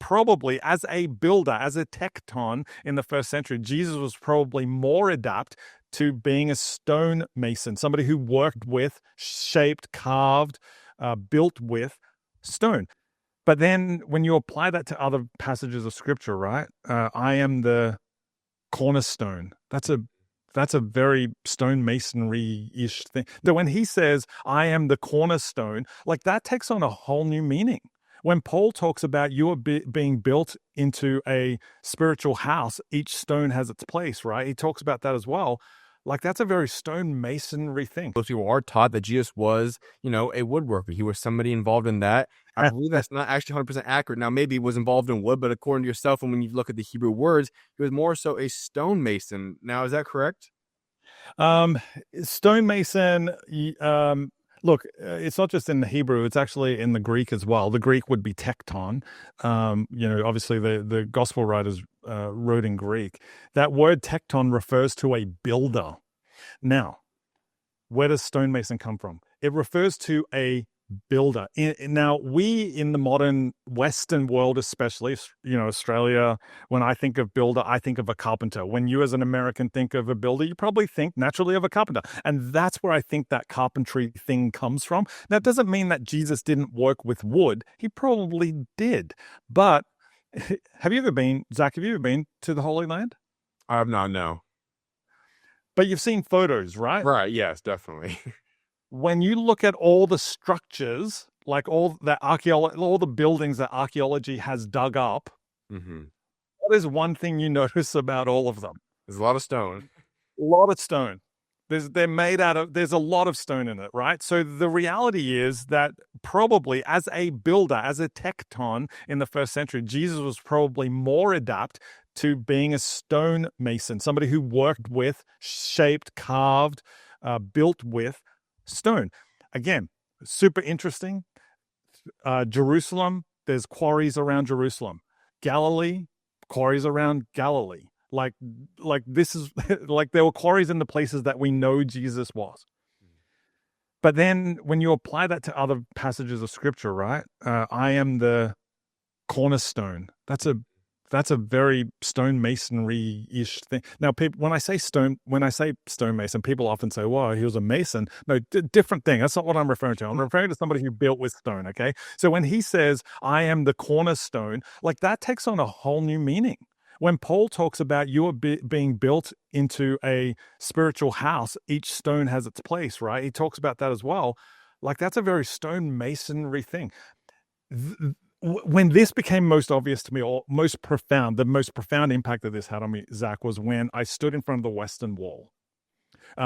probably, as a builder, as a tekton in the first century, Jesus was probably more adept to being a stonemason, somebody who worked with, shaped, carved, built with stone. But then when you apply that to other passages of scripture, right? I am the cornerstone. That's a very stonemasonry-ish thing. That when he says, I am the cornerstone, like that takes on a whole new meaning. When Paul talks about you are being built into a spiritual house, each stone has its place, right? He talks about that as well. Like that's a very stonemasonry thing. Most people are taught that Jesus was, a woodworker. He was somebody involved in that. I believe that's not actually 100% accurate. Now, maybe he was involved in wood, but according to yourself, and when you look at the Hebrew words, he was more so a stonemason. Now, is that correct? Stonemason, look, it's not just in the Hebrew, it's actually in the Greek as well. The Greek would be tekton. Obviously the gospel writers wrote in Greek. That word tekton refers to a builder. Now, where does stonemason come from? It refers to a builder. Now, we in the modern Western world, especially, Australia, when I think of builder, I think of a carpenter. When you as an American think of a builder, you probably think naturally of a carpenter. And that's where I think that carpentry thing comes from. That doesn't mean that Jesus didn't work with wood. He probably did. But Zach, have you ever been to the Holy Land? I have not, no. But you've seen photos, right? Right, yes, definitely. When you look at all the structures, like all the buildings that archaeology has dug up, what is one thing you notice about all of them? There's a lot of stone. A lot of stone. There's a lot of stone in it, right? So the reality is that probably as a builder, as a tekton in the first century, Jesus was probably more adept to being a stonemason, somebody who worked with, shaped, carved, built with stone. Again, super interesting. Jerusalem, there's quarries around Jerusalem. Galilee, quarries around Galilee. Like this is like there were quarries in the places that we know Jesus was. But then when you apply that to other passages of scripture, right? I am the cornerstone. That's a very stonemasonry-ish thing. Now, people, when I say stonemason, people often say, "Well, he was a mason." No, different thing. That's not what I'm referring to. I'm referring to somebody who built with stone. Okay, so when he says, "I am the cornerstone," like that takes on a whole new meaning. When Paul talks about you are being built into a spiritual house, each stone has its place, right? He talks about that as well. Like that's a very stonemasonry thing. When this became most obvious to me, or the most profound impact that this had on me, Zach, was when I stood in front of the Western Wall.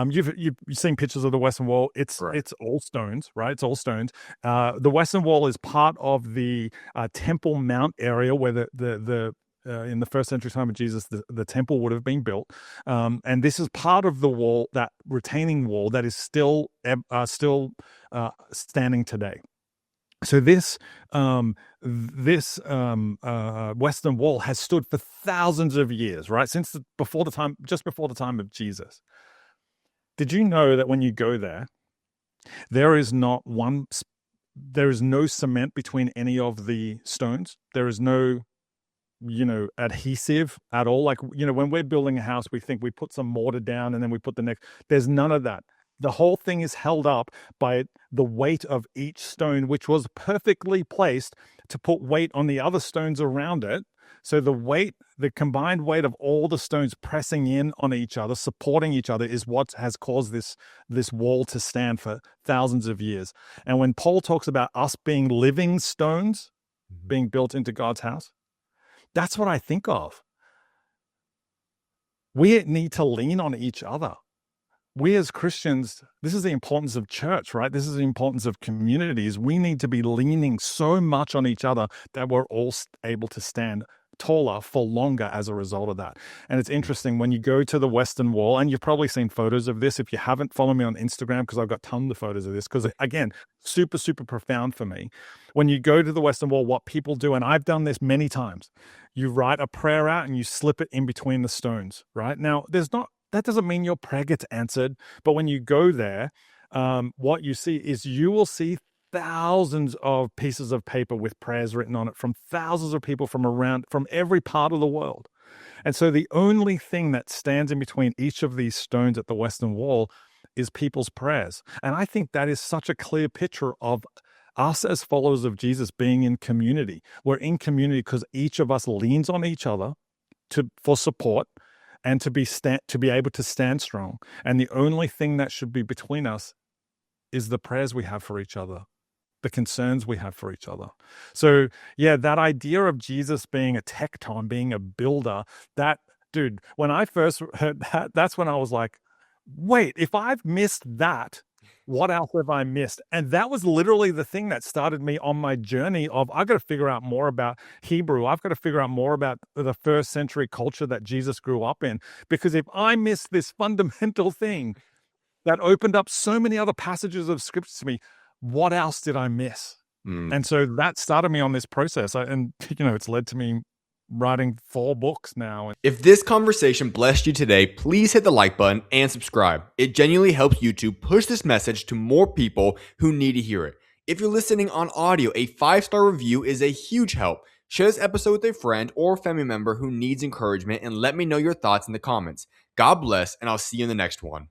You've seen pictures of the Western Wall. It's all stones, right? It's all stones. The Western Wall is part of the Temple Mount area where the in the first century time of Jesus, the temple would have been built, and this is part of the wall, that retaining wall that is still standing today. So this Western Wall has stood for thousands of years, right? Just before the time of Jesus. Did you know that when you go there, there is no cement between any of the stones? There is no adhesive at all. Like, when we're building a house, we think we put some mortar down and then we put the next. There's none of that. The whole thing is held up by the weight of each stone, which was perfectly placed to put weight on the other stones around it. So the combined weight of all the stones pressing in on each other, supporting each other, is what has caused this wall to stand for thousands of years. And when Paul talks about us being living stones being built into God's house, that's what I think of. We need to lean on each other. We as Christians, this is the importance of church, right? This is the importance of communities. We need to be leaning so much on each other that we're all able to stand taller for longer as a result of that. And it's interesting when you go to the Western Wall, and you've probably seen photos of this. If you haven't, follow me on Instagram, because I've got tons of photos of this, because again, super, super profound for me. When you go to the Western Wall, what people do, and I've done this many times, you write a prayer out and you slip it in between the stones, right? Now, that doesn't mean your prayer gets answered, but when you go there, what you see is you will see thousands of pieces of paper with prayers written on it from thousands of people from every part of the world. And so the only thing that stands in between each of these stones at the Western Wall is people's prayers. And I think that is such a clear picture of us as followers of Jesus being in community. We're in community because each of us leans on each other for support and to be able to stand strong. And the only thing that should be between us is the prayers we have for each other, the concerns we have for each other. So yeah, that idea of Jesus being a tekton, being a builder, that, dude, when I first heard that, that's when I was like, wait, if I've missed that, what else have I missed? And that was literally the thing that started me on my journey of, I've got to figure out more about Hebrew. I've got to figure out more about the first century culture that Jesus grew up in. Because if I miss this fundamental thing that opened up so many other passages of scripture to me, what else did I miss? And so that started me on this process. And, it's led to me writing 4 books now. If this conversation blessed you today, please hit the like button and subscribe. It genuinely helps YouTube push this message to more people who need to hear it. If you're listening on audio, a 5-star review is a huge help. Share this episode with a friend or family member who needs encouragement and let me know your thoughts in the comments. God bless, and I'll see you in the next one.